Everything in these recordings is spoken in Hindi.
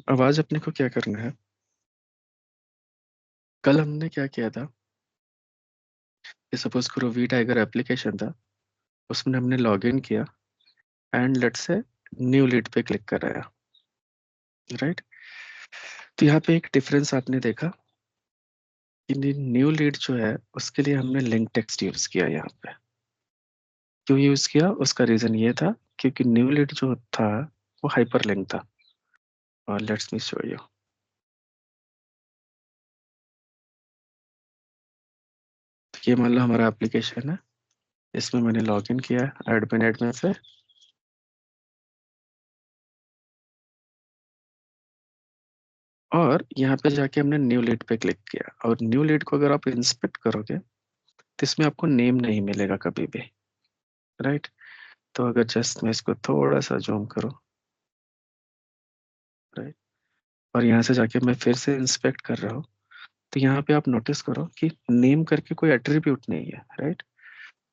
आवाज अपने को क्या करना है? कल हमने क्या किया था कि सपोज करो वी टाइगर एप्लीकेशन था, उसमें हमने लॉग इन किया and let's say new lead पे क्लिक कराया, राइट? तो यहाँ पे एक डिफरेंस आपने देखा कि न्यू लीड जो है उसके लिए हमने लिंक टेक्स्ट यूज किया यहाँ पे। क्यों यूज किया? उसका रीजन ये था क्योंकि न्यू लीड जो था वो हाइपर लिंक था। और लेट्स मी शो यू। ये मान लो हमारा एप्लीकेशन है, इसमें मैंने लॉग इन किया है एडमिन से। और यहाँ पे जाके हमने न्यू लीड पे क्लिक किया, और न्यू लीड को अगर आप इंस्पेक्ट करोगे तो इसमें आपको नेम नहीं मिलेगा कभी भी, राइट? तो अगर जस्ट मैं इसको थोड़ा सा जूम करूँ, राइट, और यहाँ से जाके मैं फिर से इंस्पेक्ट कर रहा हूँ, तो यहाँ पे आप नोटिस करो कि नेम करके कोई एट्रीब्यूट नहीं है, राइट?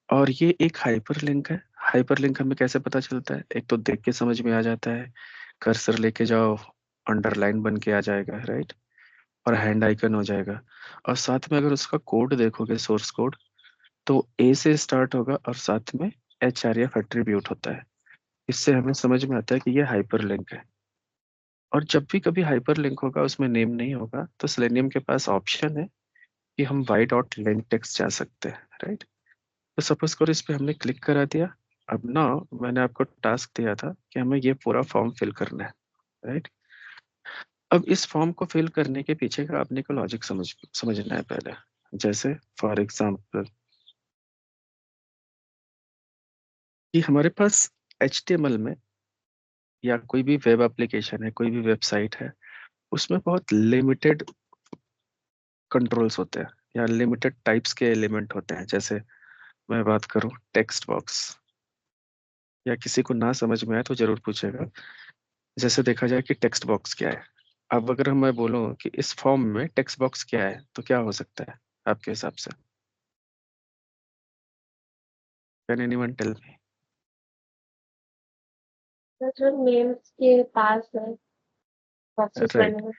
और ये एक हाइपर लिंक है। हाइपर लिंक हमें कैसे पता चलता है? एक तो देख के समझ में आ जाता है, कर्सर लेके जाओ अंडरलाइन बन के आ जाएगा, राइट? और हैंड आइकन हो जाएगा। और साथ में अगर उसका कोड देखोगे, सोर्स कोड, तो ए से स्टार्ट होगा और साथ में एच आर एफ एट्रीब्यूट होता है। इससे हमें समझ में आता है कि ये हाइपर लिंक है। और जब भी कभी हाइपर लिंक होगा उसमें नेम नहीं होगा, तो सेलेनियम के पास ऑप्शन है कि हम वाई डॉट लिंक टेक्स्ट जा सकते हैं, राइट? तो सपोज करो इस पे हमने क्लिक करा दिया। अब ना, मैंने आपको टास्क दिया था कि हमें ये पूरा फॉर्म फिल करना है, राइट? अब इस फॉर्म को फिल करने के पीछे का अपने को लॉजिक समझना है पहले। जैसे फॉर एग्जाम्पल कि हमारे पास HTML में या कोई भी वेब एप्लीकेशन है, कोई भी वेबसाइट है, उसमें बहुत लिमिटेड कंट्रोल्स होते हैं या लिमिटेड टाइप्स के एलिमेंट होते हैं। जैसे मैं बात करूं टेक्स्ट बॉक्स, या किसी को ना समझ में आए तो जरूर पूछेगा। जैसे देखा जाए कि टेक्स्ट बॉक्स क्या है। अब अगर मैं बोलूं कि इस फॉर्म में टेक्स्ट बॉक्स क्या है, तो क्या हो सकता है आपके हिसाब से? Can anyone tell me? तो जो नेम्स के पास है बॉक्सेस बने राइट। हुए।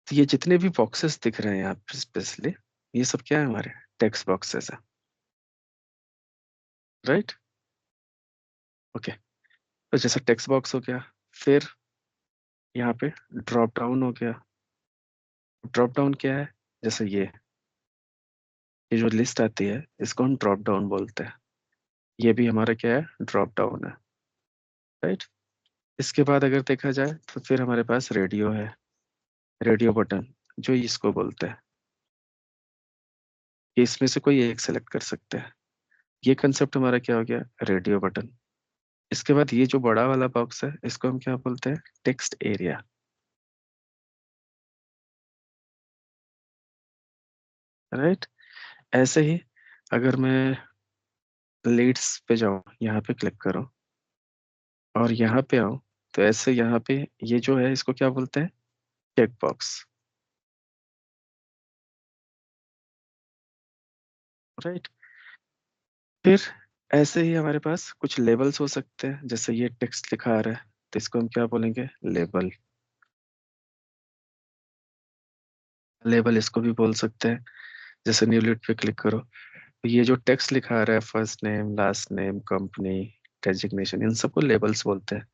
तो ये जितने भी बॉक्सेस दिख रहे हैं यहाँ पे स्पेशली, ये सब क्या है? हमारे टेक्स्ट बॉक्सेस है, राइट? ओके। तो जैसा टेक्स्ट बॉक्स हो गया, फिर यहाँ पे ड्रॉप डाउन हो गया। ड्रॉप डाउन क्या है? जैसे ये जो लिस्ट आती है इसको हम ड्रॉप डाउन बोलते हैं। ये भी हमारा क्या है? ड्रॉप डाउन है, राइट? इसके बाद अगर देखा जाए तो फिर हमारे पास रेडियो है, रेडियो बटन, जो इसको बोलते हैं कि इसमें से कोई एक सेलेक्ट कर सकते हैं। ये कंसेप्ट हमारा क्या हो गया? Radio button. इसके बाद ये जो बड़ा वाला बॉक्स है इसको हम क्या बोलते हैं? Text area, right? ऐसे ही अगर मैं लीड्स पे जाऊं, यहाँ पे क्लिक करूं और यहाँ पे आऊं, तो ऐसे यहाँ पे ये जो है इसको क्या बोलते हैं? Check box, right? फिर ऐसे ही हमारे पास कुछ लेबल्स हो सकते हैं। जैसे ये टेक्स्ट लिखा आ रहा है तो इसको हम क्या बोलेंगे? लेबल। लेबल इसको भी बोल सकते हैं। जैसे न्यू लीड पे क्लिक करो तो ये जो टेक्स्ट लिखा आ रहा है, first name, last name, company, designation, इन सबको लेबल्स बोलते हैं,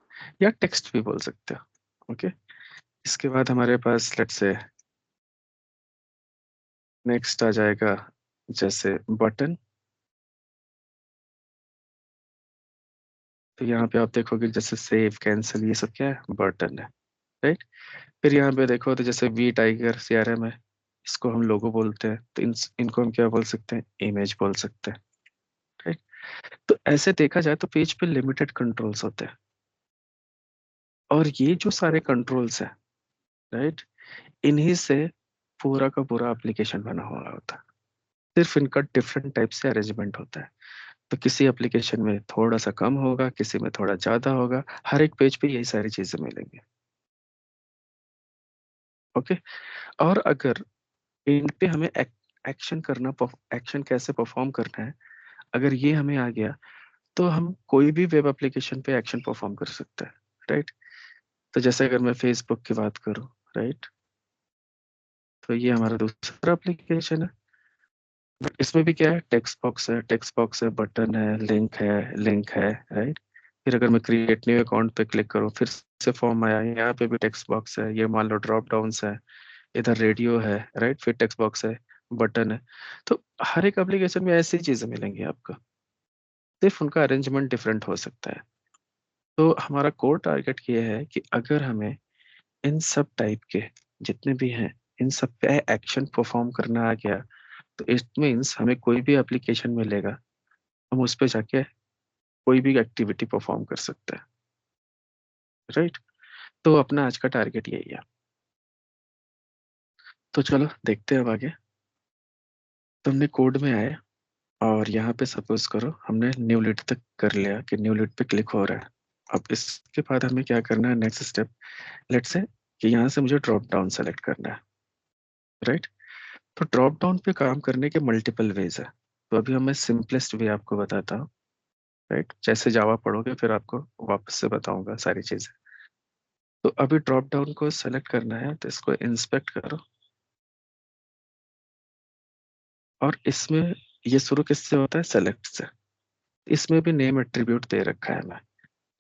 या टेक्स्ट भी बोल सकते हो। ओके। इसके बाद हमारे पास लेट्स से नेक्स्ट आ जाएगा जैसे बटन। तो यहाँ पे आप देखोगे जैसे सेव, कैंसिल, ये सब क्या है? बटन है, राइट? फिर यहाँ पे देखो तो जैसे वी टाइगर CRM है, इसको हम लोगो बोलते हैं, तो इनको हम क्या बोल सकते हैं? इमेज बोल सकते हैं, राइट? तो ऐसे देखा जाए तो पेज पे लिमिटेड कंट्रोल्स होते हैं। और ये जो सारे कंट्रोल्स हैं, राइट, इन्हीं से पूरा का पूरा एप्लीकेशन बना हुआ होता है। सिर्फ इनका डिफरेंट टाइप से अरेंजमेंट होता है। तो किसी एप्लीकेशन में थोड़ा सा कम होगा, किसी में थोड़ा ज्यादा होगा, हर एक पेज पे यही सारी चीजें मिलेंगी। ओके। और अगर इन पे हमें एक्शन करना, एक्शन कैसे परफॉर्म करना है, अगर ये हमें आ गया तो हम कोई भी वेब एप्लीकेशन पे एक्शन परफॉर्म कर सकते हैं, राइट? तो जैसे अगर मैं फेसबुक की बात करूं, राइट, तो ये हमारा दूसरा एप्लीकेशन है। बट इसमें भी क्या है, टेक्स्ट बॉक्स है, टेक्स्ट बॉक्स है, बटन है, लिंक है, राइट। फिर अगर मैं क्रिएट न्यू अकाउंट पे क्लिक करूं, फिर से फॉर्म आया, यहाँ पे भी टेक्स्ट बॉक्स है, ये मान लो ड्रॉप डाउन्स है, इधर रेडियो है, राइट, फिर टेक्स्ट बॉक्स है, बटन है। तो हर एक एप्लीकेशन में ऐसी चीजें मिलेंगी आपको, सिर्फ उनका अरेंजमेंट डिफरेंट हो सकता है। तो हमारा कोर टारगेट ये है कि अगर हमें इन सब टाइप के जितने भी हैं, इन सब पे एक्शन परफॉर्म करना आ गया, तो इट मीन्स हमें कोई भी एप्लीकेशन मिलेगा, हम उस पे जाके कोई भी एक्टिविटी परफॉर्म कर सकते हैं, राइट। तो अपना आज का टारगेट यही है। तो चलो देखते हैं अब आगे। तो हमने कोड में आए, और यहाँ पे सपोज करो हमने न्यू लीड तक कर लिया कि न्यू लीड पे क्लिक हो रहा है। अब इसके बाद हमें क्या करना है, नेक्स्ट स्टेप, लेट्स से कि यहाँ से मुझे ड्रॉप डाउन सेलेक्ट करना है, राइट। तो ड्रॉप डाउन पे काम करने के मल्टीपल वेज है। तो अभी मैं सिंपलेस्ट वे आपको बताता हूँ, राइट। जैसे जावा पढ़ोगे फिर आपको वापस से बताऊंगा सारी चीजें। तो अभी ड्रॉप डाउन को सेलेक्ट करना है, तो इसको इंस्पेक्ट करो, और इसमें ये शुरू किससे होता है, सेलेक्ट से। इसमें भी नेम एट्रीब्यूट दे रखा है मैं।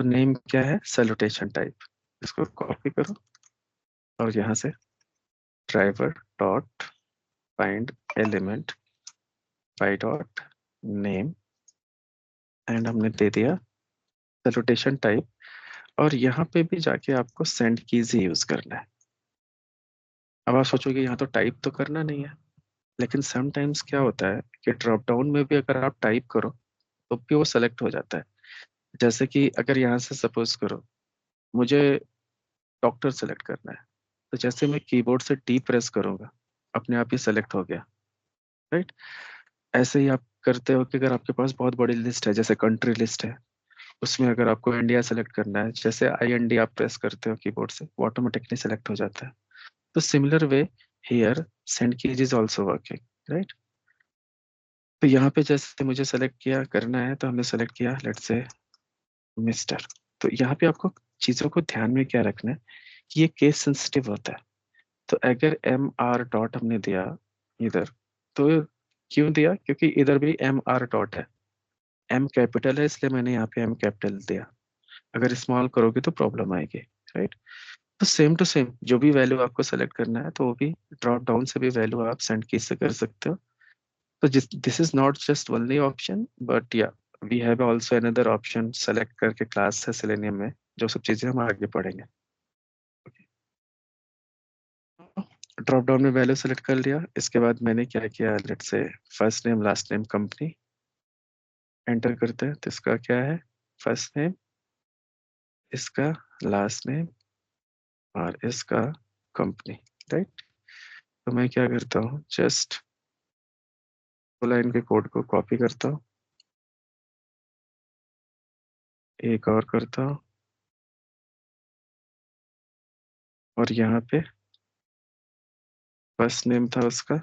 तो नेम क्या है, सैल्यूटेशन टाइप। इसको कॉपी करो, और यहाँ से driver dot find element by dot name, and हमने दे दिया सैल्यूटेशन टाइप। और यहाँ पे भी जाके आपको सेंड कीज ही यूज करना है। अब आप सोचोगे यहाँ तो टाइप तो करना नहीं है, लेकिन समटाइम्स क्या होता है कि ड्रॉप डाउन में भी अगर आप टाइप करो तो भी वो सेलेक्ट हो जाता है। जैसे कि अगर यहाँ से सपोज करो मुझे डॉक्टर सेलेक्ट करना है, तो जैसे मैं कीबोर्ड से डी प्रेस करूंगा, अपने आप ही सेलेक्ट हो गया, राइट। ऐसे ही आप करते हो कि अगर आपके पास बहुत बड़ी लिस्ट है, जैसे कंट्री लिस्ट है, उसमें अगर आपको इंडिया सेलेक्ट करना है, जैसे IND आप प्रेस करते हो कीबोर्ड से, वो ऑटोमेटिकली सेलेक्ट हो जाता है। तो similar way here send keys is also working, right. तो यहाँ पे जैसे मुझे सेलेक्ट किया करना है, तो हमने सेलेक्ट किया लेट्स से मिस्टर। तो यहाँ पे आपको चीजों को ध्यान में क्या रखना है कि ये केस सेंसिटिव होता है। तो अगर MR डॉट हमने दिया इधर, तो क्यों दिया, क्योंकि इधर भी MR डॉट है, M कैपिटल है इसलिए मैंने यहाँ पे M कैपिटल दिया। अगर स्मॉल करोगे तो प्रॉब्लम आएगी, राइट। तो सेम टू सेम जो भी वैल्यू आपको सेलेक्ट करना है, तो वो भी ड्रॉप डाउन से भी वैल्यू आप सेंड की से कर सकते हो। तो this is not just only option, but या we have also another option, select करके क्लास है सेलेनियम में, जो सब चीजें हम आगे पढ़ेंगे। ड्रॉप डाउन में वैल्यू सेलेक्ट कर लिया, इसके बाद मैंने क्या किया, let's say first name last name company enter करते हैं। तो इसका क्या है, फर्स्ट नेम, इसका लास्ट नेम, और इसका कंपनी, राइट। तो मैं क्या करता हूँ, जस्ट लाइन के कोड को कॉपी करता हूँ, एक और करता हूँ, और यहाँ पे फर्स्ट नेम था उसका,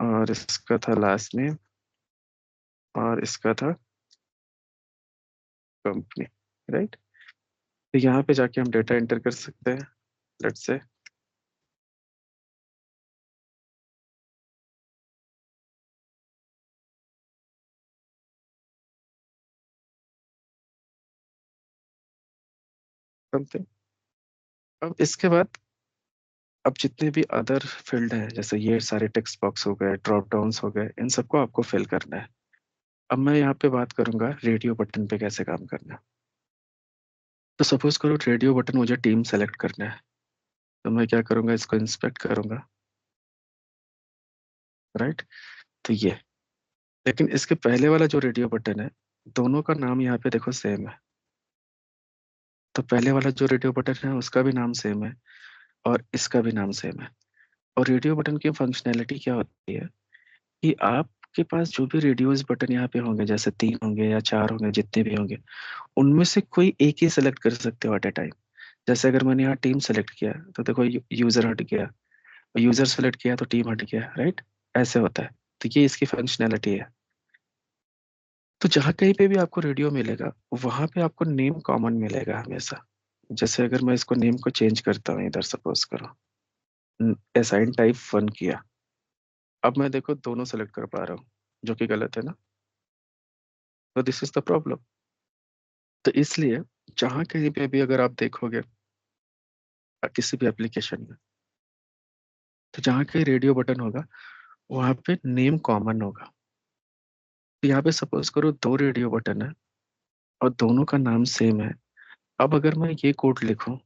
और इसका था लास्ट नेम, और इसका था कंपनी, राइट। तो यहाँ पे जाके हम डेटा एंटर कर सकते हैं, लेट्स से समथिंग। अब इसके बाद अब जितने भी अदर फील्ड हैं, जैसे ये सारे टेक्स्ट बॉक्स हो गए, ड्रॉप डाउन्स हो गए, इन सबको आपको फिल करना है। अब मैं यहाँ पे बात करूंगा रेडियो बटन पे कैसे काम करना है। तो सपोज करो रेडियो बटन मुझे टीम सेलेक्ट करना है, तो मैं क्या करूंगा, इसको इंस्पेक्ट करूंगा, राइट। तो ये, लेकिन इसके पहले वाला जो रेडियो बटन है, दोनों का नाम यहाँ पे देखो सेम है। तो पहले वाला जो रेडियो बटन है उसका भी नाम सेम है, और इसका भी नाम सेम है। और रेडियो बटन की फंक्शनैलिटी क्या होती है कि आपके पास जो भी रेडियोस बटन यहाँ पे होंगे, जैसे 3 होंगे या 4 होंगे, जितने भी होंगे, उनमें से कोई एक ही सेलेक्ट कर सकते हो एट ए टाइम। जैसे अगर मैंने यहाँ टीम सेलेक्ट किया, तो देखो यूजर हट गया, यूजर सेलेक्ट किया तो टीम हट गया, राइट। ऐसे होता है। तो ये इसकी फंक्शनैलिटी है। तो जहाँ कहीं पे भी आपको रेडियो मिलेगा, वहां पे आपको नेम कॉमन मिलेगा हमेशा, जैसे अगर मैं इसको नेम को चेंज करता हूँ, इधर सपोज करो असाइन टाइप 1 किया, अब मैं देखो दोनों सेलेक्ट कर पा रहा हूँ, जो कि गलत है ना। तो दिस इज द प्रॉब्लम। तो इसलिए जहाँ कहीं पे भी अगर आप देखोगे किसी भी एप्लीकेशन में, तो जहाँ कहीं रेडियो बटन होगा वहाँ पे नेम कॉमन होगा। तो यहाँ पे सपोज करो दो रेडियो बटन है और दोनों का नाम सेम है। अब अगर मैं ये कोड लिखूं,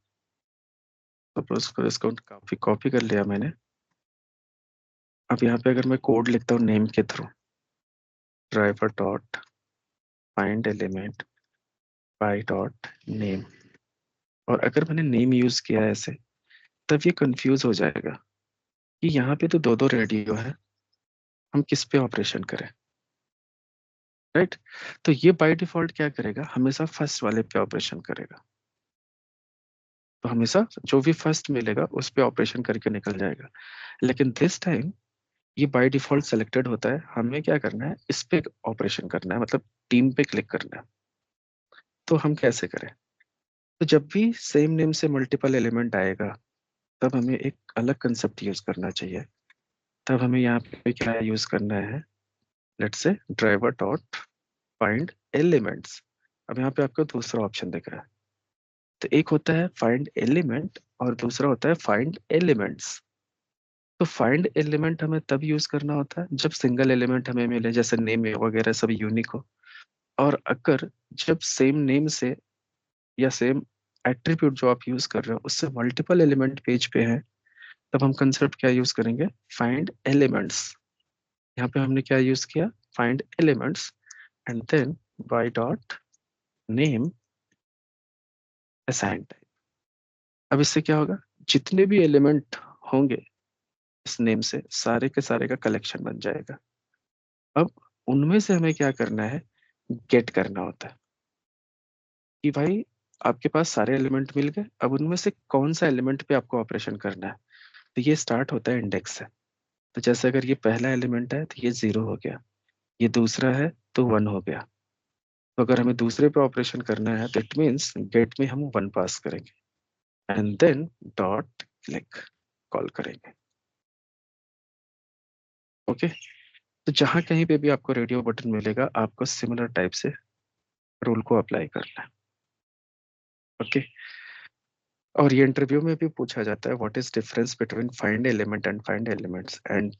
सपोज करो इसको काफी कॉपी कर लिया मैंने। अब यहाँ पे अगर मैं कोड लिखता हूँ नेम के through, driver dot find element by dot name, और अगर मैंने नेम यूज किया है ऐसे, तब ये कंफ्यूज हो जाएगा कि यहाँ पे तो दो दो रेडियो है, हम किस पे ऑपरेशन करें, राइट। तो ये बाय डिफॉल्ट क्या करेगा, हमेशा फर्स्ट वाले पे ऑपरेशन करेगा। तो हमेशा जो भी फर्स्ट मिलेगा उस पे ऑपरेशन करके निकल जाएगा। लेकिन दिस टाइम ये बाय डिफॉल्ट सेलेक्टेड होता है, हमें क्या करना है, इस पे ऑपरेशन करना है, मतलब टीम पे क्लिक करना है। तो हम कैसे करें, तो जब भी सेम नेम से मल्टीपल एलिमेंट आएगा, तब हमें एक अलग कंसेप्ट यूज करना चाहिए। तब हमें यहाँ पे क्या यूज करना है, let's say driver dot find elements. अब यहाँ पे आपको दूसरा ऑप्शन दिख रहा है। तो एक होता है फाइंड एलिमेंट और दूसरा होता है फाइंड एलिमेंट्स। तो फाइंड एलिमेंट हमें तब यूज करना होता है जब सिंगल एलिमेंट हमें मिले, जैसे नेम वगैरह सब यूनिक हो। और अगर जब सेम नेम से या सेम एट्रीब्यूट जो आप यूज कर रहे हो उससे मल्टीपल एलिमेंट पेज पे है, तब हम कंसेप्ट क्या यूज करेंगे, फाइंड एलिमेंट्स। यहाँ पे हमने क्या यूज किया, find elements and then by dot name assign type. अब इससे क्या होगा, जितने भी एलिमेंट होंगे इस नेम से, सारे के सारे का कलेक्शन बन जाएगा। अब उनमें से हमें क्या करना है, गेट करना होता है कि भाई आपके पास सारे एलिमेंट मिल गए, अब उनमें से कौन सा एलिमेंट पे आपको ऑपरेशन करना है। तो ये स्टार्ट होता है इंडेक्स से। तो जैसे अगर ये पहला एलिमेंट है तो ये 0 हो गया, ये दूसरा है तो 1 हो गया। तो अगर हमें दूसरे पे ऑपरेशन करना है तो इट मीन्स गेट में हम 1 पास करेंगे and then dot click call करेंगे। ओके। तो जहां कहीं पे भी आपको रेडियो बटन मिलेगा, आपको सिमिलर टाइप से रूल को अप्लाई करना है। ओके। और ये इंटरव्यू में भी पूछा जाता है what is difference between find element and find elements, and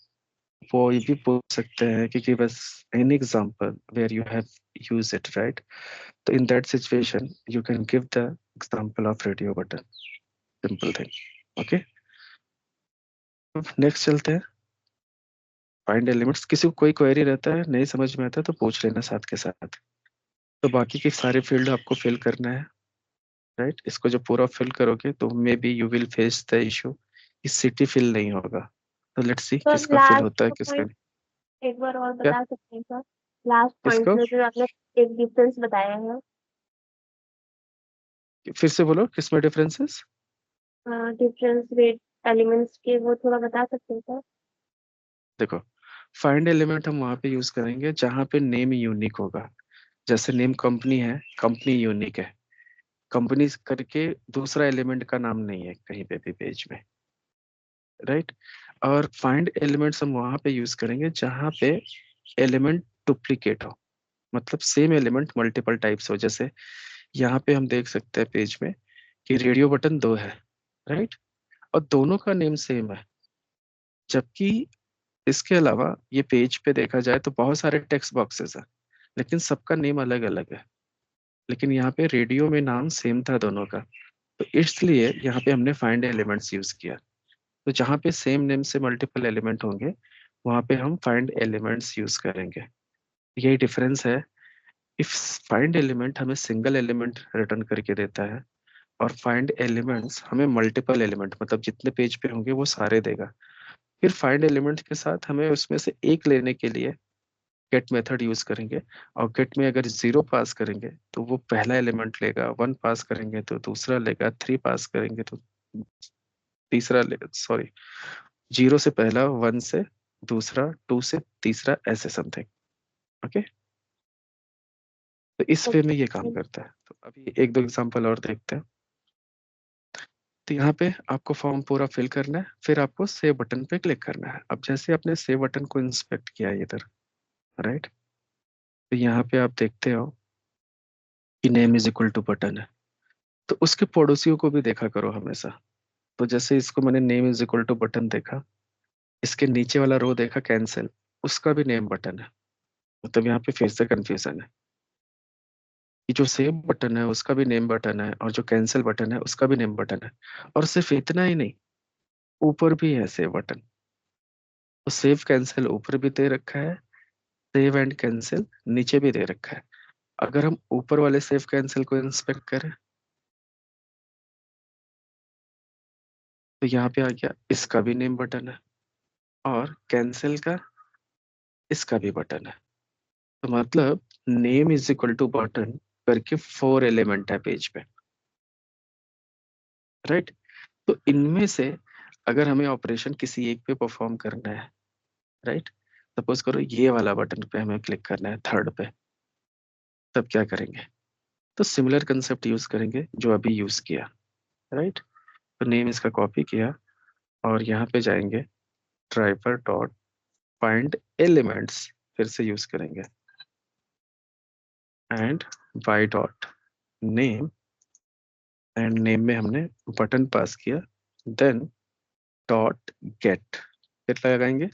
वो ये भी पूछ सकते हैं कि give us an example where you have used it, right? तो in that situation you can give the example of radio button, simple thing. Okay, next चलते हैं। फाइंड एलिमेंट्स, किसी को कोई क्वेरी रहता है नहीं समझ में आता है तो पूछ लेना साथ के साथ। तो बाकी के सारे फील्ड आपको फिल करना है, राइट। इसको जब पूरा फिल करोगे तो may be you will face the issue कि सिटी फिल नहीं होगा। तो लेट्स सी तो किसका फिल लास्ट होता है किसका पॉइंट नहीं। एक बार और क्या, बता सकते हैं सर? लास्ट पॉइंट किसको, में जो आपने एक डिफरेंस बताया है, फिर से बोलो किसमें डिफरेंसेस। डिफरेंस रेट एलिमेंट्स के, वो थोड़ा बता सकते हैं सर? देखो, फाइंड एलिमेंट हम वहां पे यूज करेंगे जहां पे नेम यूनिक होगा। जैसे नेम कंपनी है, कंपनी यूनिक है, कंपनी करके दूसरा एलिमेंट का नाम नहीं है कहीं पे भी पेज में, राइट। और फाइंड एलिमेंट्स हम वहां पे यूज करेंगे जहां पे एलिमेंट डुप्लीकेट हो, मतलब सेम एलिमेंट मल्टीपल टाइप्स हो। जैसे यहाँ पे हम देख सकते हैं पेज में कि रेडियो बटन दो है, राइट, और दोनों का नेम सेम है। जबकि इसके अलावा ये पेज पे देखा जाए तो बहुत सारे टेक्स्ट बॉक्सेस हैं, लेकिन सबका नेम अलग अलग है। लेकिन यहाँ पे रेडियो में नाम सेम था दोनों का, तो इसलिए यहाँ पे हमने फाइंड एलिमेंट्स यूज किया। तो जहाँ पे सेम नेम से मल्टीपल एलिमेंट होंगे, वहाँ पे हम फाइंड एलिमेंट्स यूज करेंगे। यही डिफरेंस है। इफ फाइंड एलिमेंट हमें सिंगल एलिमेंट रिटर्न करके देता है, और फाइंड एलिमेंट्स हमें मल्टीपल एलिमेंट, मतलब जितने पेज पे होंगे वो सारे देगा। फिर फाइंड एलिमेंट के साथ हमें उसमें से एक लेने के लिए गेट मेथड यूज करेंगे। और गेट में अगर 0 पास करेंगे तो वो पहला एलिमेंट लेगा, 1 पास करेंगे तो दूसरा लेगा, 3 पास करेंगे तो तीसरा ले, सॉरी, 0 से पहला, 1 से दूसरा, 2 से तीसरा, ऐसे समथिंग। ओके। तो इस वे में ये काम ओके। करता है। तो अभी एक दो एग्जांपल और देखते हैं। तो यहाँ पे आपको फॉर्म पूरा फिल करना है, फिर आपको सेव बटन पे क्लिक करना है। अब जैसे आपने सेव बटन को इंस्पेक्ट किया इधर, राइट, तो यहाँ पे आप देखते हो कि name is equal to button है, तो उसके पड़ोसियों को भी देखा करो हमेशा। तो जैसे इसको मैंने name is equal to button देखा, इसके नीचे वाला रो देखा कैंसिल, उसका भी नेम बटन है। मतलब यहाँ पे फिर से कंफ्यूजन है कि जो सेव बटन है उसका भी नेम बटन है, और जो कैंसिल बटन है उसका भी नेम बटन है। और सिर्फ इतना ही नहीं, ऊपर भी है सेव बटन। तो सेव कैंसिल ऊपर भी दे रखा है, सेव एंड कैंसिल नीचे भी दे रखा है। अगर हम ऊपर वाले सेव कैंसिल को इंस्पेक्ट करें, तो यहाँ पे आ गया इसका भी नेम बटन है, और कैंसिल का इसका भी बटन है। तो मतलब name is equal to button करके 4 एलिमेंट है पेज पे, राइट। तो इनमें से अगर हमें ऑपरेशन किसी एक पे परफॉर्म करना है, राइट, सपोज करो ये वाला बटन पे हमें क्लिक करना है, थर्ड पे, तब क्या करेंगे? तो सिमिलर कंसेप्ट यूज करेंगे जो अभी यूज किया, राइट। तो नेम इसका कॉपी किया, और यहाँ पे जाएंगे, ड्राइवर डॉट फाइंड एलिमेंट्स फिर से यूज करेंगे, and by dot name, and name में हमने बटन पास किया, देन डॉट गेट, गेट लगाएंगे।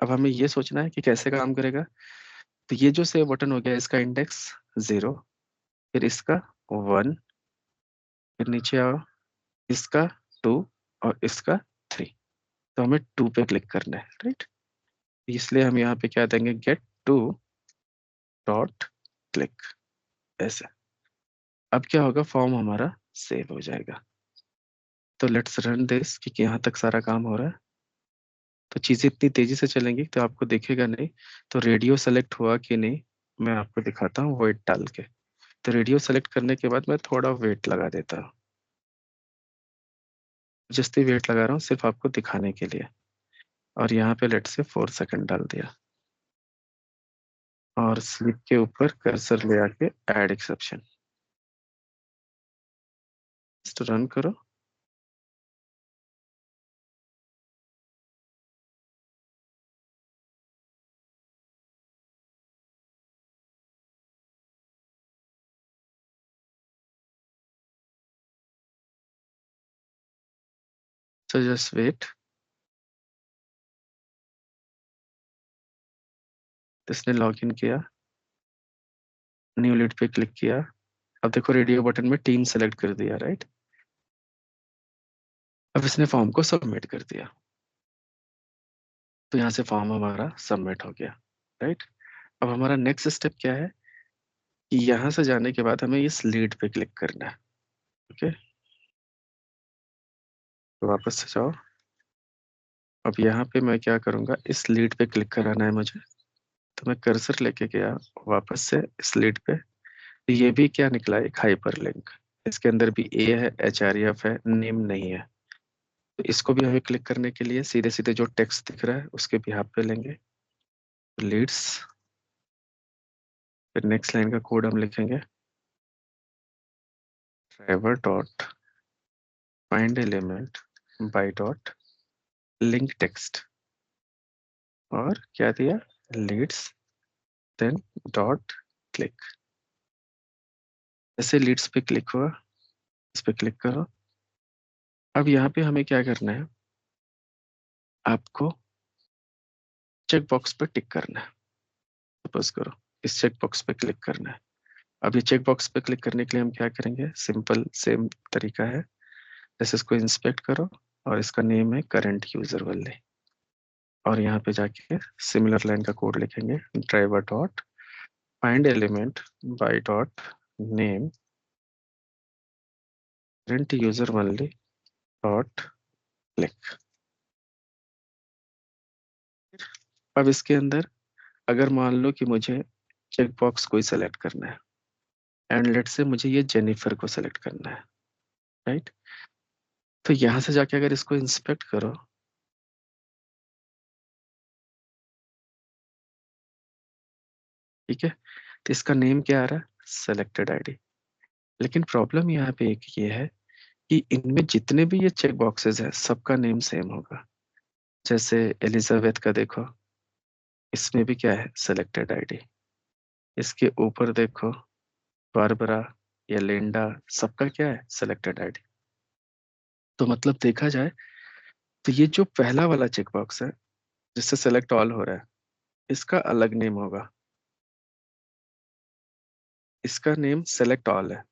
अब हमें ये सोचना है कि कैसे काम करेगा। तो ये जो सेव बटन हो गया, इसका इंडेक्स 0, फिर इसका 1, फिर नीचे आओ, इसका 2, और इसका 3। तो हमें 2 पे क्लिक करना है, राइट। इसलिए हम यहाँ पे क्या देंगे, गेट टू डॉट क्लिक, ऐसे। अब क्या होगा, फॉर्म हमारा सेव हो जाएगा। तो लेट्स रन दिस कि यहाँ तक सारा काम हो रहा है। तो चीजें इतनी तेजी से चलेंगी तो आपको दिखेगा नहीं। तो रेडियो सेलेक्ट हुआ कि नहीं, मैं आपको दिखाता हूँ वेट डाल के। तो रेडियो सेलेक्ट करने के बाद मैं थोड़ा वेट लगा देता हूँ, जितनी वेट लगा रहा हूँ सिर्फ आपको दिखाने के लिए। और यहाँ पे लेट से 4 सेकंड डाल दिया, और स्लिप के ऊपर कर्सर ले आके ऐड एक्सेप्शन रन करो। So just wait. इसने लॉग इन किया, न्यू लीड पे क्लिक किया। अब देखो रेडियो बटन में टीम सेलेक्ट कर दिया, राइट। अब इसने फॉर्म को सबमिट कर दिया, तो यहाँ से फॉर्म हमारा सबमिट हो गया, राइट। अब हमारा नेक्स्ट स्टेप क्या है कि यहाँ से जाने के बाद हमें इस लीड पे क्लिक करना है, ओके। तो वापस से जाओ। अब यहाँ पे मैं क्या करूँगा, इस लीड पे क्लिक कराना है मुझे। तो मैं कर्सर लेके गया वापस से इस लीड पे। तो ये भी क्या निकला, एक हाइपर लिंक। इसके अंदर भी ए है, एच है, नेम नहीं है। तो इसको भी हमें क्लिक करने के लिए सीधे सीधे जो टेक्स्ट दिख रहा है उसके बिहाफ पे लेंगे, लीड्स। फिर नेक्स्ट लाइन का कोड हम लिखेंगे, driver dot find element by dot link text, और क्या दिया, लीड्स, देन डॉट क्लिक। ऐसे लीड्स पे क्लिक हुआ, इस पे क्लिक करो। अब यहाँ पे हमें क्या करना है, आपको चेक बॉक्स पे टिक करना है। सपोज करो इस चेक बॉक्स पे क्लिक करना है। अब ये चेक बॉक्स पे क्लिक करने के लिए हम क्या करेंगे, सिंपल सेम तरीका है। जैसे इसको इंस्पेक्ट करो, और इसका नेम है करंट यूजर वनली, और यहाँ पे जाके सिमिलर लाइन का कोड लिखेंगे, driver dot find element by dot name current user only dot click. अब इसके अंदर अगर मान लो कि मुझे चेक बॉक्स कोई सेलेक्ट करना है, एंड लेट से मुझे ये जेनिफर को सेलेक्ट करना है, राइट। तो यहाँ से जाके अगर इसको इंस्पेक्ट करो, ठीक है, तो इसका नेम क्या आ रहा है, सेलेक्टेड आईडी। लेकिन प्रॉब्लम यहाँ पे एक ये है कि इनमें जितने भी ये चेक बॉक्सेस है सबका नेम सेम होगा। जैसे एलिजाबेथ का देखो, इसमें भी क्या है, सेलेक्टेड आईडी। इसके ऊपर देखो, बारबरा या लिंडा, सबका क्या है, सेलेक्टेड आईडी। तो मतलब देखा जाए तो ये जो पहला वाला चेक बॉक्स है जिससे सेलेक्ट ऑल हो रहा है, इसका अलग नेम होगा। इसका नेम सेलेक्ट ऑल है।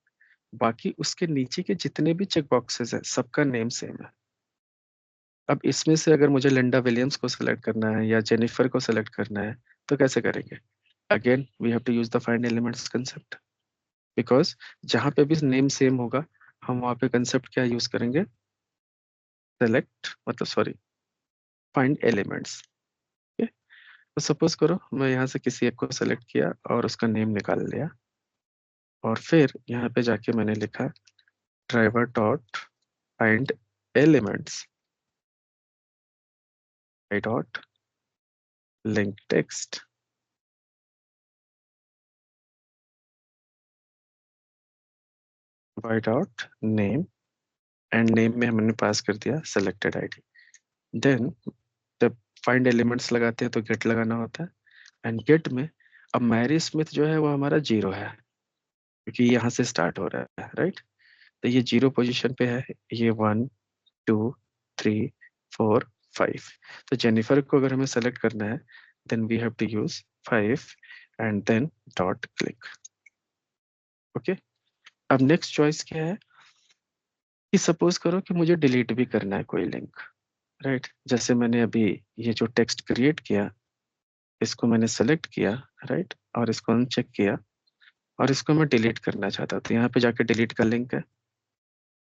बाकी उसके नीचे के जितने भी चेक बॉक्सेस है सबका नेम सेम है। अब इसमें से अगर मुझे लिंडा विलियम्स को सेलेक्ट करना है या जेनिफर को सेलेक्ट करना है तो कैसे करेंगे? Again we have to use the find elements concept, because जहां पे भी नेम सेम होगा हम वहां पे कंसेप्ट क्या यूज करेंगे, सेलेक्ट, मतलब सॉरी, फाइंड एलिमेंट्स। तो सपोज करो मैं यहाँ से किसी एक को सेलेक्ट किया और उसका नेम निकाल लिया, और फिर यहाँ पे जाके मैंने लिखा driver dot find elements I dot link text bye dot name, and name में हमने पास कर दिया सेलेक्टेड आईडी। देन जब फाइंड एलिमेंट्स लगाते हैं तो गेट लगाना होता है, एंड गेट में अब मैरी स्मिथ जो है वो हमारा 0 है, क्योंकि यहाँ से स्टार्ट हो रहा है, राइट। तो ये 0 पोजीशन पे है, ये 1 2 3 4 5। तो जेनिफर को अगर हमें सेलेक्ट करना है then we have to use 5 and then dot click. Okay, अब नेक्स्ट चॉइस क्या है कि सपोज करो कि मुझे डिलीट भी करना है कोई लिंक, राइट। जैसे मैंने अभी ये जो टेक्स्ट क्रिएट किया, इसको मैंने सेलेक्ट किया, राइट, और इसको अनचेक किया, और इसको मैं डिलीट करना चाहता हूँ। तो यहाँ पे जाके डिलीट का लिंक है,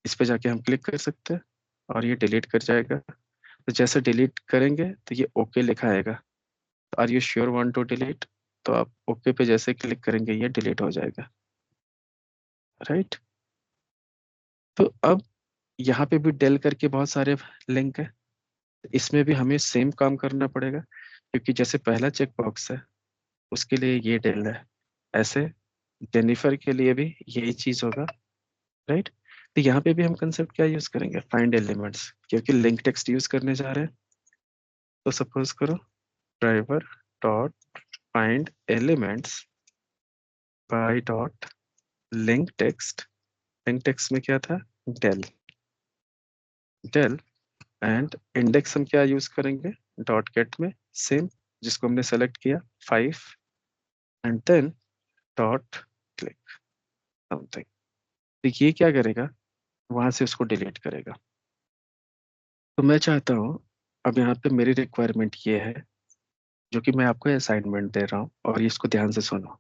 इस पे जाके हम क्लिक कर सकते हैं और ये डिलीट कर जाएगा। तो जैसे डिलीट करेंगे तो ये ओके लिखा आएगा, are you sure want to delete, तो आप ओके पे जैसे क्लिक करेंगे ये डिलीट हो जाएगा, राइट। तो अब यहाँ पे भी डेल करके बहुत सारे लिंक है, इसमें भी हमें सेम काम करना पड़ेगा, क्योंकि जैसे पहला चेक बॉक्स है उसके लिए ये डेल है, ऐसे जेनिफर के लिए भी यही चीज होगा, राइट। तो यहाँ पे भी हम कंसेप्ट क्या यूज करेंगे, फाइंड एलिमेंट्स, क्योंकि लिंक टेक्स्ट यूज करने जा रहे हैं। तो सपोज करो driver dot find elements bye dot link text. Link text में क्या था, डेल, डेल, एंड इंडेक्स हम क्या यूज करेंगे, डॉट गेट में सेम, जिसको हमने सेलेक्ट किया 5, and then dot click something. तो ये क्या करेगा, वहां से उसको डिलीट करेगा। तो मैं चाहता हूँ, अब यहाँ पे मेरी रिक्वायरमेंट ये है, जो कि मैं आपको असाइनमेंट दे रहा हूँ और इसको ध्यान से सुनो।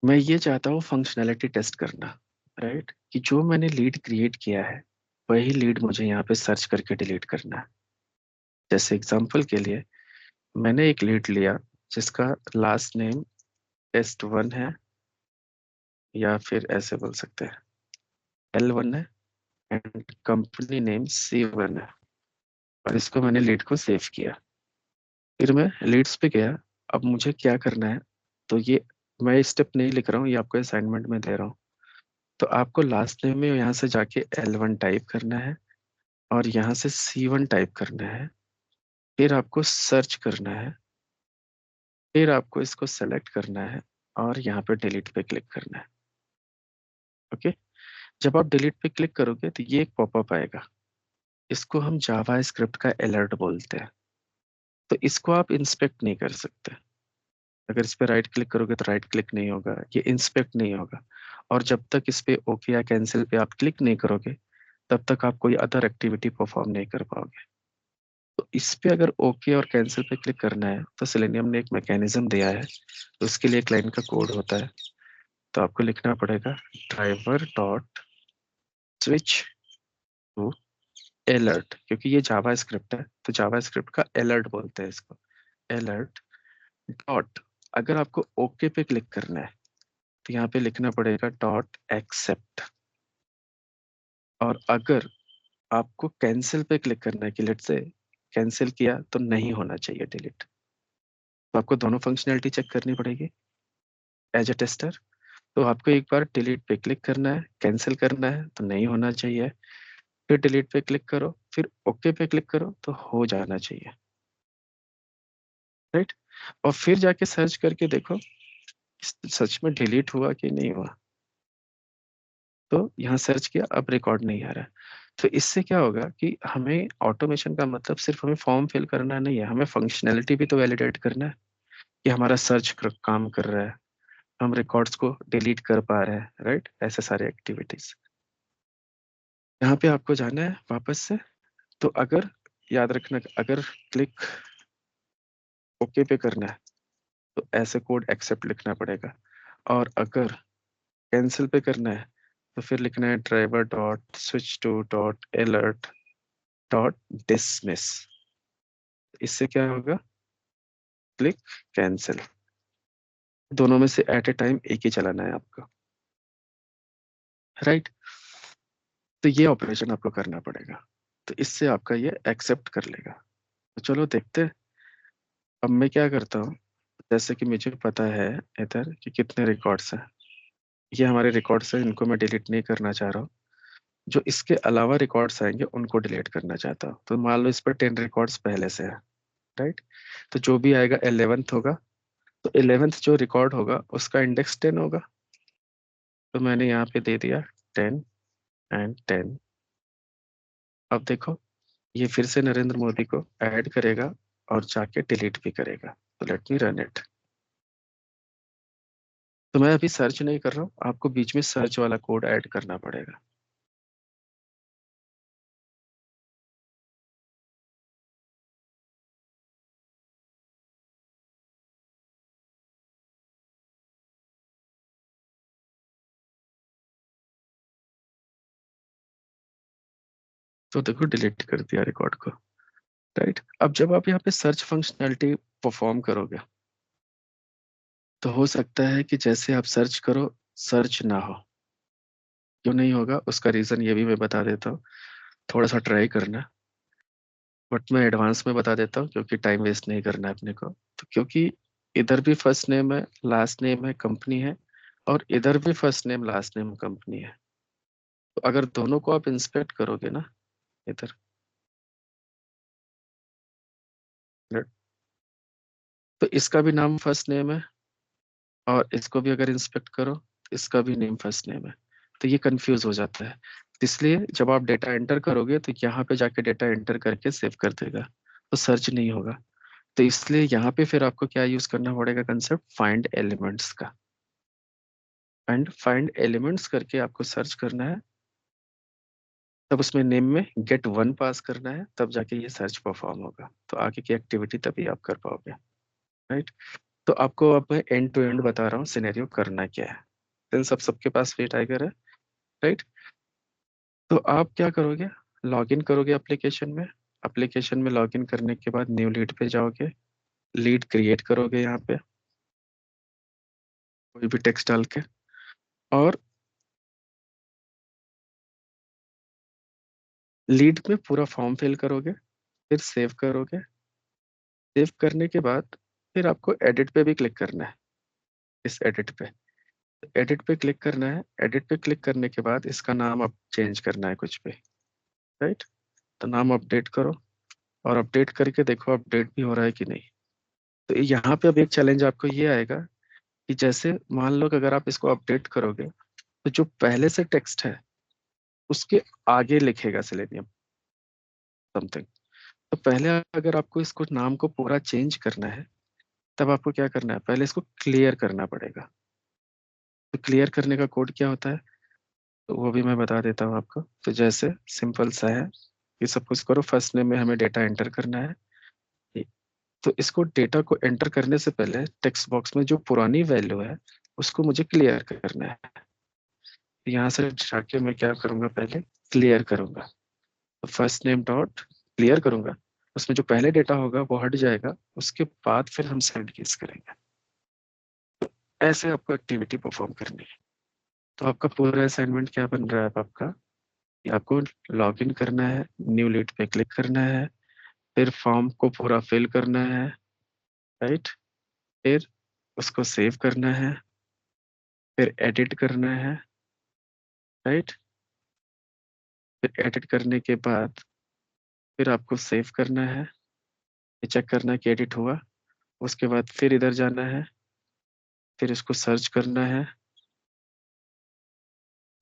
मैं ये चाहता हूँ फंक्शनैलिटी टेस्ट करना, राइट, कि जो मैंने लीड क्रिएट किया है वही लीड मुझे यहाँ पे सर्च करके डिलीट करना है। जैसे एग्जांपल के लिए मैंने एक लीड लिया जिसका लास्ट नेम टेस्ट 1 है, या फिर ऐसे बोल सकते हैं L1 है, एंड कंपनी नेम C1 है, और इसको मैंने लीड को सेव किया। फिर मैं लीड्स पे गया, अब मुझे क्या करना है, तो ये मैं स्टेप नहीं लिख रहा हूँ, ये आपको असाइनमेंट में दे रहा हूँ। तो आपको लास्ट नेम में यहाँ से जाके L1 टाइप करना है और यहाँ से C1 टाइप करना है, फिर आपको सर्च करना है, फिर आपको इसको सेलेक्ट करना है और यहाँ पे डिलीट पे क्लिक करना है। ओके, जब आप डिलीट पे क्लिक करोगे तो ये एक पॉपअप आएगा, इसको हम जावा स्क्रिप्ट का अलर्ट बोलते हैं। तो इसको आप इंस्पेक्ट नहीं कर सकते, अगर इस पे राइट क्लिक करोगे तो राइट क्लिक नहीं होगा, ये इंस्पेक्ट नहीं होगा। और जब तक इस पे ओके या कैंसिल पे आप क्लिक नहीं करोगे तब तक आप कोई अदर एक्टिविटी परफॉर्म नहीं कर पाओगे। तो इस पे अगर ओके और कैंसिल पे क्लिक करना है तो सेलेनियम ने एक मैकेनिज्म दिया है, तो उसके लिए एक लाइन का कोड होता है। तो आपको लिखना पड़ेगा driver dot switch to alert, क्योंकि ये जावा स्क्रिप्ट है तो जावा स्क्रिप्ट का अलर्ट बोलते हैं इसको, अलर्ट डॉट, अगर आपको ओके पे क्लिक करना है तो यहाँ पे लिखना पड़ेगा डॉट एक्सेप्ट, और अगर आपको कैंसिल पे क्लिक करना है कि लेट से कैंसिल किया तो नहीं होना चाहिए डिलीट, तो आपको दोनों फंक्शनैलिटी चेक करनी पड़ेगी एज ए टेस्टर। तो आपको एक बार डिलीट पे क्लिक करना है, कैंसिल करना है तो नहीं होना चाहिए, फिर डिलीट पे क्लिक करो, फिर ओके पे क्लिक करो तो हो जाना चाहिए, राइट। और फिर जाके सर्च करके देखो सच में डिलीट हुआ कि नहीं हुआ। तो यहाँ सर्च किया, अब रिकॉर्ड नहीं आ रहा है। तो इससे क्या होगा कि हमें ऑटोमेशन का मतलब सिर्फ हमें फॉर्म फिल करना नहीं है, हमें फंक्शनैलिटी भी तो वैलिडेट करना है कि हमारा सर्च काम कर रहा है, हम रिकॉर्ड्स को डिलीट कर पा रहे हैं, राइट। ऐसे सारे एक्टिविटीज यहाँ पे आपको जाना है वापस से। तो अगर याद रखना, अगर क्लिक ओके पे करना है तो ऐसे कोड एक्सेप्ट लिखना पड़ेगा, और अगर कैंसिल पे करना है तो फिर लिखना है driver dot switch to dot alert dot dismiss. इससे क्या होगा, क्लिक कैंसिल, दोनों में से एट ए टाइम एक ही चलाना है आपको, राइट। तो ये ऑपरेशन आपको करना पड़ेगा, तो इससे आपका ये एक्सेप्ट कर लेगा। तो चलो देखते हैं। अब मैं क्या करता हूँ, जैसे कि मुझे पता है इधर कि कितने रिकॉर्ड्स हैं, ये हमारे रिकॉर्ड्स हैं, इनको मैं डिलीट नहीं करना चाह रहा हूँ। जो इसके अलावा रिकॉर्ड्स आएंगे उनको डिलीट करना चाहता हूँ। तो मान लो इस पर 10 रिकॉर्ड्स पहले से है, राइट। तो जो भी आएगा 11th होगा, तो 11th जो रिकॉर्ड होगा उसका इंडेक्स 10 होगा। तो मैंने यहाँ पे दे दिया 10 एंड 10। अब देखो ये फिर से नरेंद्र मोदी को ऐड करेगा और जाके डिलीट भी करेगा। तो लेट मी रन इट। तो मैं अभी सर्च नहीं कर रहा हूँ, आपको बीच में सर्च वाला कोड ऐड करना पड़ेगा। तो देखो डिलीट कर दिया रिकॉर्ड को, राइट। अब जब आप यहाँ पे सर्च फंक्शनैलिटी परफॉर्म करोगे तो हो सकता है कि जैसे आप सर्च करो सर्च ना हो। क्यों नहीं होगा उसका रीजन ये भी मैं बता देता हूँ, थोड़ा सा ट्राई करना। बट मैं एडवांस में बता देता हूँ क्योंकि टाइम वेस्ट नहीं करना है अपने को। तो क्योंकि इधर भी फर्स्ट नेम है लास्ट नेम है कंपनी है, और इधर भी first name last name company है। तो अगर दोनों को आप इंस्पेक्ट करोगे ना इधर, तो इसका भी नाम फर्स्ट नेम है, और इसको भी अगर इंस्पेक्ट करो तो इसका भी नेम फर्स्ट नेम है। तो ये कंफ्यूज हो जाता है। इसलिए जब आप डेटा एंटर करोगे तो यहाँ पे जाके डेटा एंटर करके सेव कर देगा, तो सर्च नहीं होगा। तो इसलिए यहाँ पे फिर आपको क्या यूज करना पड़ेगा, कंसेप्ट फाइंड एलिमेंट्स का। एंड फाइंड एलिमेंट्स करके आपको सर्च करना है, तब उसमें नेम में गेट वन पास करना है, तब जाके ये सर्च परफॉर्म होगा। तो आगे की एक्टिविटी तभी आप कर पाओगे, राइट। तो आपको अब मैं एंड टू एंड बता रहा हूँ सिनेरियो करना क्या है, सिंस अब सबके पास फ्री टाइगर है, राइट। तो आप क्या करोगे, लॉगिन करोगे एप्लीकेशन में। एप्लीकेशन में लॉगिन करने के बाद न्यू लीड पे जाओगे, लीड क्रिएट करोगे यहाँ पे कोई भी टेक्स्ट डाल के, और लीड में पूरा फॉर्म फिल करोगे, फिर सेव करोगे। सेव करने के बाद फिर आपको एडिट पे भी क्लिक करना है, इस एडिट पे, एडिट पे क्लिक करना है। एडिट पे क्लिक करने के बाद इसका नाम अब चेंज करना है कुछ पे, राइट। तो नाम अपडेट करो, और अपडेट करके देखो अपडेट भी हो रहा है कि नहीं। तो यहाँ पे अब एक चैलेंज आपको ये आएगा कि जैसे मान लो कि अगर आप इसको अपडेट करोगे तो जो पहले से टेक्स्ट है उसके आगे लिखेगा सेलेनियम समथिंग। तो पहले अगर आपको इसको नाम को पूरा चेंज करना है तब आपको क्या करना है, पहले इसको क्लियर करना पड़ेगा। तो क्लियर करने का कोड क्या होता है, तो वो भी मैं बता देता हूँ आपको। तो जैसे सिंपल सा है कि सब कुछ करो, फर्स्ट नेम में हमें डेटा एंटर करना है। तो इसको डेटा को एंटर करने से पहले टेक्स्ट बॉक्स में जो पुरानी वैल्यू है उसको मुझे क्लियर करना है। तो यहाँ से जाके मैं क्या करूँगा, पहले क्लियर करूँगा। तो फर्स्ट नेम डॉट क्लियर करूँगा, उसमें जो पहले डेटा होगा वो हट जाएगा, उसके बाद फिर हम सेंड केस करेंगे। ऐसे आपको एक्टिविटी परफॉर्म करनी है। तो आपका पूरा असाइनमेंट क्या बन रहा है अब आपका, कि आपको लॉग इन करना है, न्यू लीड पे क्लिक करना है, फिर फॉर्म को पूरा फिल करना है, राइट। फिर उसको सेव करना है, फिर एडिट करना है, राइट। फिर एडिट करने के बाद फिर आपको सेव करना है, चेक करना है कि एडिट हुआ। उसके बाद फिर इधर जाना है, फिर इसको सर्च करना है,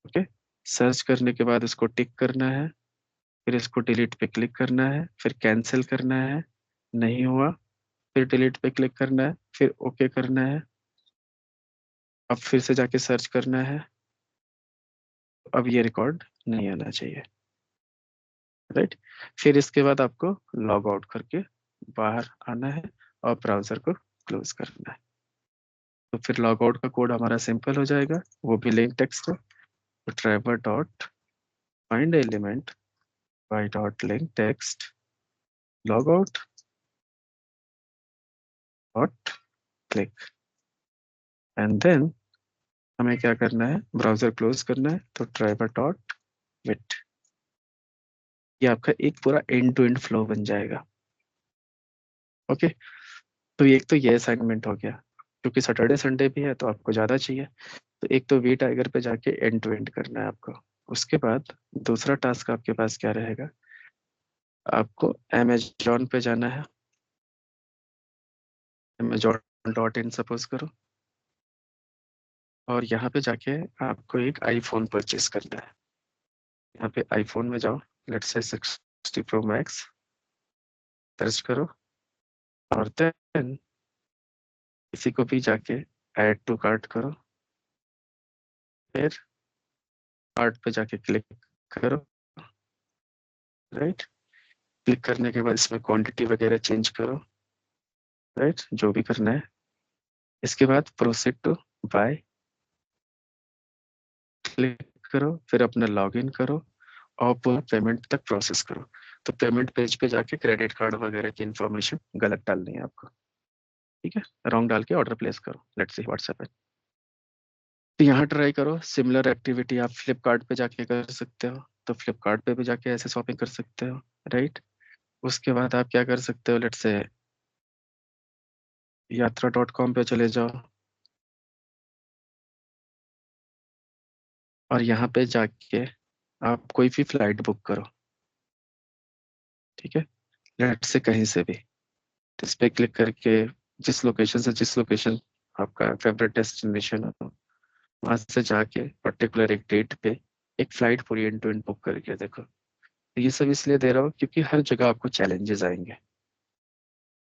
ओके। सर्च करने के बाद इसको टिक करना है, फिर इसको डिलीट पे क्लिक करना है, फिर कैंसिल करना है, नहीं हुआ, फिर डिलीट पे क्लिक करना है, फिर ओके करना है। अब फिर से जाके सर्च करना है, अब ये रिकॉर्ड नहीं आना चाहिए, राइट। फिर इसके बाद आपको लॉग आउट करके बाहर आना है और ब्राउजर को क्लोज करना है। तो फिर लॉग आउट का कोड हमारा सिंपल हो जाएगा, वो भी लिंक टेक्स्ट है। तो driver dot find element by dot link text log out dot click, and then हमें क्या करना है, ब्राउजर क्लोज करना है। तो ड्राइवर डॉट विट, ये आपका एक पूरा एंड टू एंड फ्लो बन जाएगा, ओके। तो एक तो ये असाइनमेंट हो गया, क्योंकि सैटरडे संडे भी है तो आपको ज़्यादा चाहिए। तो एक तो वी टाइगर पे जाके एंड टू एंड करना है आपको। उसके बाद दूसरा टास्क आपके पास क्या रहेगा, आपको अमेजोन पे जाना है, अमेजोन डॉट इन सपोज करो, और यहाँ पे जाके आपको एक आईफोन परचेज करना है। यहाँ पे आईफोन में जाओ, let's say 60 pro max search करो, और देन इसी को भी जाके ऐड टू कार्ट करो, फिर कार्ट पे जाके क्लिक करो, राइट। क्लिक करने के बाद इसमें क्वांटिटी वगैरह चेंज करो, राइट, जो भी करना है। इसके बाद प्रोसीड टू बाय क्लिक करो, फिर अपना लॉगिन करो और पूरा पेमेंट तक प्रोसेस करो। तो पेमेंट पेज पे जाके क्रेडिट कार्ड वगैरह की इंफॉर्मेशन गलत डालनी है आपको, ठीक है। रॉन्ग डाल के ऑर्डर प्लेस करो, लेट्स सी व्हाट्सएप पे। तो यहाँ ट्राई करो, सिमिलर एक्टिविटी आप फ्लिपकार्ट पे जाके कर सकते हो। तो फ्लिपकार्ट पे भी जाके ऐसे शॉपिंग कर सकते हो, राइट। उसके बाद आप क्या कर सकते हो, लेट्स से यात्रा.com पे चले जाओ, और यहाँ पे जाके आप कोई भी फ्लाइट बुक करो, ठीक है, लेट से कहीं से भी। तो इस पे क्लिक करके जिस लोकेशन से जिस लोकेशन आपका फेवरेट डेस्टिनेशन हो, वहां से जाके पर्टिकुलर एक डेट पे एक फ्लाइट पूरी एंड टू एंड बुक करके देखो। तो ये सब इसलिए दे रहा हूँ क्योंकि हर जगह आपको चैलेंजेस आएंगे,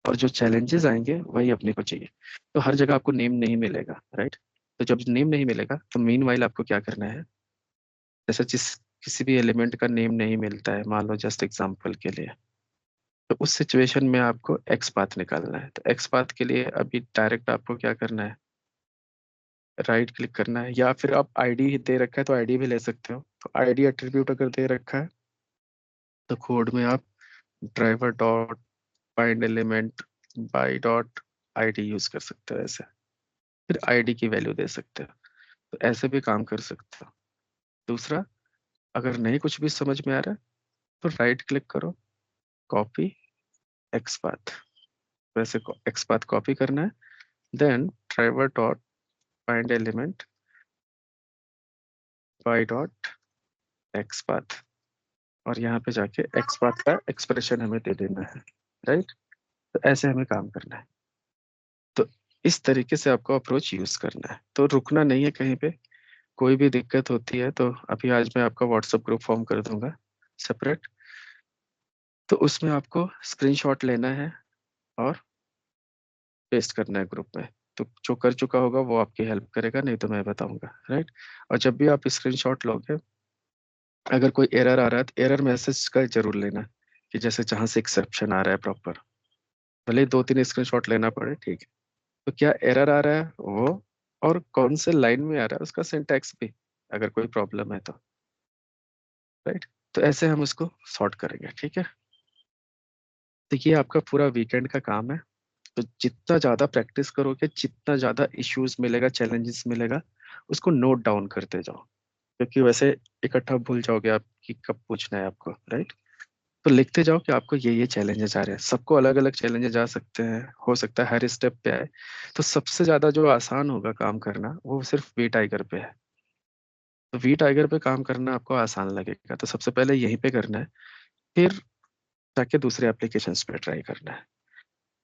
और जो चैलेंजेस आएंगे वही अपने को चाहिए। तो हर जगह आपको नेम नहीं मिलेगा, राइट। तो जब नेम नहीं मिलेगा तो मीन वाइल आपको क्या करना है, जैसे जिस किसी भी एलिमेंट का नेम नहीं मिलता है, मान लो जस्ट एग्जांपल के लिए, तो उस सिचुएशन में आपको एक्स पाथ निकालना है। तो एक्स पाथ के लिए अभी डायरेक्ट आपको क्या करना है, राइट क्लिक करना है, या फिर आप आईडी दे रखा है तो आईडी भी ले सकते हो। तो आईडी एट्रीब्यूट अगर दे रखा है तो कोड में आप driver dot find element by dot ID use कर सकते हो ऐसे, फिर आईडी की वैल्यू दे सकते हो। तो ऐसे भी काम कर सकते हो। दूसरा, अगर नहीं कुछ भी समझ में आ रहा है तो राइट क्लिक करो, कॉपी एक्स पाथ, वैसे एक्स पाथ कॉपी करना है, then driver dot find element by dot X path, और यहाँ पे जाके एक्स पाथ का एक्सप्रेशन हमें दे देना है, राइट। तो ऐसे हमें काम करना है। तो इस तरीके से आपको अप्रोच यूज करना है, तो रुकना नहीं है कहीं पे। कोई भी दिक्कत होती है तो अभी आज मैं आपका व्हाट्सएप ग्रुप फॉर्म कर दूंगा सेपरेट। तो उसमें आपको स्क्रीनशॉट लेना है और पेस्ट करना है ग्रुप में। तो जो कर चुका होगा वो आपकी हेल्प करेगा, नहीं तो मैं बताऊंगा, राइट। और जब भी आप स्क्रीनशॉट लोगे, अगर कोई एरर आ रहा है तो एरर मैसेज का जरूर लेना, कि जैसे जहां से एक्सेप्शन आ रहा है प्रॉपर, भले ही 2-3 स्क्रीनशॉट लेना पड़े, ठीक है। तो क्या एरर आ रहा है वो, और कौन से लाइन में आ रहा है उसका सिंटैक्स भी, अगर कोई प्रॉब्लम है तो, राइट। तो ऐसे हम उसको सॉर्ट करेंगे, ठीक है। तो ये आपका पूरा वीकेंड का काम है। तो जितना ज्यादा प्रैक्टिस करोगे, जितना ज्यादा इश्यूज मिलेगा, चैलेंजेस मिलेगा, उसको नोट डाउन करते जाओ, क्योंकि वैसे इकट्ठा भूल जाओगे आप कि कब पूछना है आपको, राइट। तो लिखते जाओ कि आपको ये चैलेंजेस आ रहे हैं। सबको अलग अलग चैलेंजेस आ सकते हैं, हो सकता है हर स्टेप पे आए। तो सबसे ज्यादा जो आसान होगा काम करना वो सिर्फ वी टाइगर पे है। तो वी टाइगर पे काम करना आपको आसान लगेगा, तो सबसे पहले यहीं पे करना है। फिर जाके दूसरे एप्लीकेशंस पे ट्राई करना है।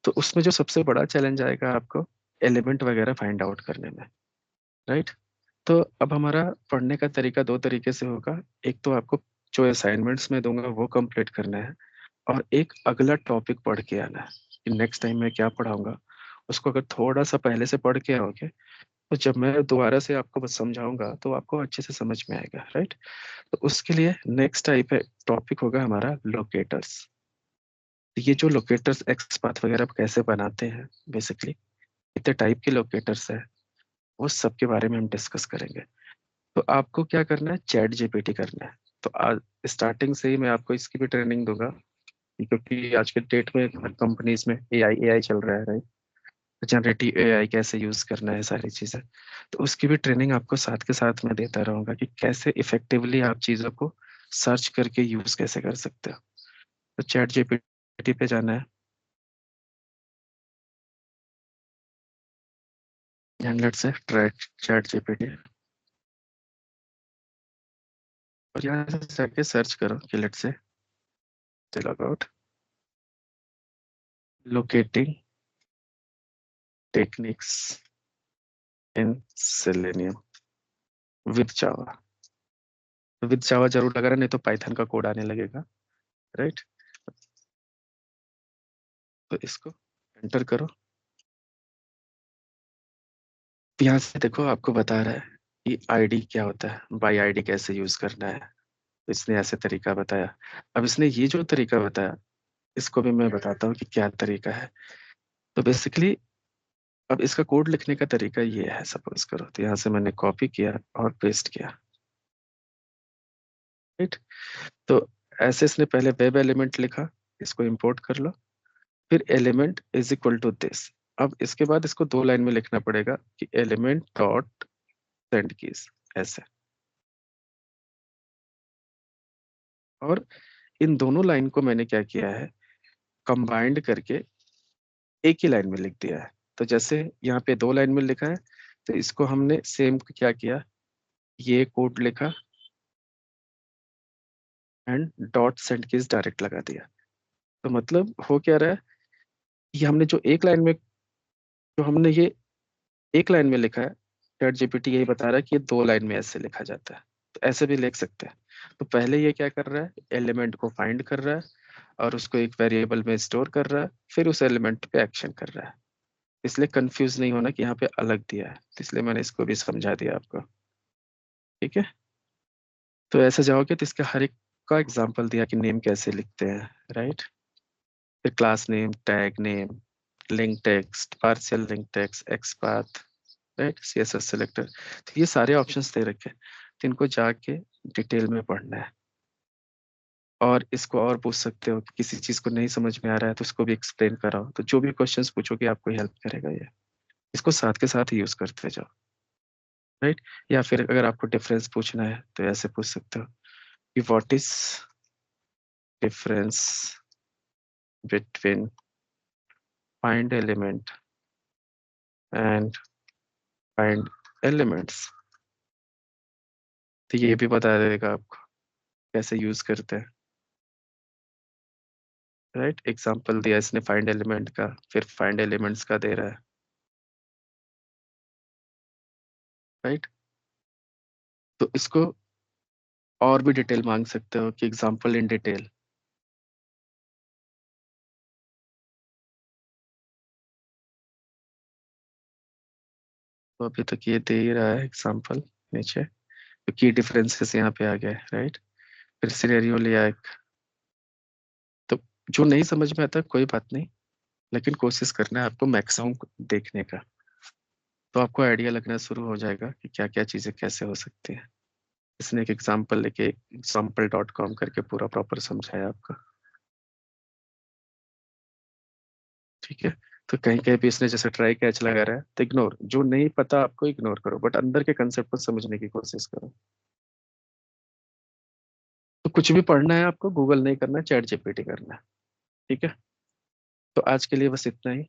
तो उसमें जो सबसे बड़ा चैलेंज आएगा आपको एलिमेंट वगैरह फाइंड आउट करने में, राइट। तो अब हमारा पढ़ने का तरीका दो तरीके से होगा। एक तो आपको जो असाइनमेंट्स में दूंगा वो कंप्लीट करना है, और एक अगला टॉपिक पढ़ के आना है कि नेक्स्ट टाइम मैं क्या पढ़ाऊंगा। उसको अगर थोड़ा सा पहले से पढ़ के आओगे तो जब मैं दोबारा से आपको बस समझाऊंगा तो आपको अच्छे से समझ में आएगा, राइट। तो उसके लिए नेक्स्ट टाइप है टॉपिक होगा हमारा लोकेटर्स। ये जो लोकेटर्स एक्स पाथ वगैरह कैसे बनाते हैं, बेसिकली कितने टाइप के लोकेटर्स है, वो सब के बारे में हम डिस्कस करेंगे। तो आपको क्या करना है, चैट जीपीटी करना है। तो आज स्टार्टिंग से ही मैं आपको इसकी भी ट्रेनिंग दूंगा, क्योंकि आज के डेट में कंपनीज में एआई एआई चल रहा है, राइट। जनरेटिव एआई कैसे यूज करना है, सारी चीजें। तो उसकी भी ट्रेनिंग आपको साथ के साथ मैं देता रहूंगा कि कैसे इफेक्टिवली आप चीजों को सर्च करके यूज कैसे कर सकते हो। तो चैट जीपीटी पे जाना है, and let's say try chat GPT. और यहाँ से जाके सर्च करो कि let's say log out locating techniques in selenium with Java. With Java जरूर लगा रहा, नहीं तो पाइथन का कोड आने लगेगा, राइट। तो इसको एंटर करो। तो यहाँ से देखो आपको बता रहा है कि आईडी क्या होता है, बाई आईडी कैसे यूज करना है। तो इसने ऐसे तरीका बताया। अब इसने ये जो तरीका बताया इसको भी मैं बताता हूँ कि क्या तरीका है। तो बेसिकली अब इसका कोड लिखने का तरीका ये है, सपोज करो। तो यहाँ से मैंने कॉपी किया और पेस्ट किया, राइट। तो ऐसे इसने पहले वेब एलिमेंट लिखा, इसको इंपोर्ट कर लो। फिर element is equal to this. अब इसके बाद इसको दो लाइन में लिखना पड़ेगा कि एलिमेंट डॉट सेंड कीज, ऐसे। और इन दोनों लाइन को मैंने क्या किया है, कंबाइंड करके एक ही लाइन में लिख दिया है। तो जैसे यहाँ पे दो लाइन में लिखा है, तो इसको हमने सेम क्या किया, ये कोड लिखा and dot send keys direct लगा दिया। तो मतलब हो क्या रहा है, ये हमने जो एक लाइन में, जो हमने ये एक लाइन में लिखा है, चैट जीपीटी यही बता रहा है कि ये दो लाइन में ऐसे लिखा जाता है। तो ऐसे भी लिख सकते हैं। तो पहले ये क्या कर रहा है, एलिमेंट को फाइंड कर रहा है और उसको एक वेरिएबल में स्टोर कर रहा है, फिर उस एलिमेंट पे एक्शन कर रहा है। इसलिए कंफ्यूज नहीं होना कि यहाँ पे अलग दिया है, तो इसलिए मैंने इसको भी समझा दिया आपको, ठीक है। तो ऐसे जाओगे तो इसका हर एक का एग्जांपल दिया कि नेम कैसे लिखते हैं, राइट। फिर class name, tag name, link text, partial link text, XPath, right, CSS selector. तो ये सारे ऑप्शंस दे रखे हैं। तो इनको जाके डिटेल में पढ़ना है। और इसको और पूछ सकते हो कि किसी चीज को नहीं समझ में आ रहा है तो उसको भी एक्सप्लेन कराओ। तो जो भी क्वेश्चंस पूछोगे आपको हेल्प करेगा ये। इसको साथ के साथ यूज करते जाओ, राइट। या फिर अगर आपको डिफरेंस पूछना है तो ऐसे पूछ सकते हो कि what is difference between find element and find elements. तो ये भी बता देगा आपको कैसे यूज करते हैं, राइट। एग्जाम्पल दिया इसने फाइंड एलिमेंट का, फिर फाइंड एलिमेंट्स का दे रहा है, राइट। तो इसको और भी डिटेल मांग सकते हो कि एग्जाम्पल इन डिटेल। तो अभी तक ये दे ही रहा है एग्जाम्पल नीचे। तो की डिफरेंसेस यहाँ पे आ गए, राइट। फिर सिनेरियो लिया एक। तो जो नहीं समझ में आता कोई बात नहीं, लेकिन कोशिश करना है आपको मैक्सिमम देखने का। तो आपको आइडिया लगना शुरू हो जाएगा कि क्या क्या चीजें कैसे हो सकती हैं। इसने एक एग्जाम्पल लेके example.com करके पूरा प्रॉपर समझाया आपका, ठीक है। तो कहीं कहीं भी इसने जैसे ट्राई कैच लगा रहा है तो इग्नोर, जो नहीं पता आपको इग्नोर करो, बट अंदर के कंसेप्ट को समझने की कोशिश करो। तो कुछ भी पढ़ना है आपको, गूगल नहीं करना है, चैट जीपीटी करना है। ठीक है, तो आज के लिए बस इतना ही।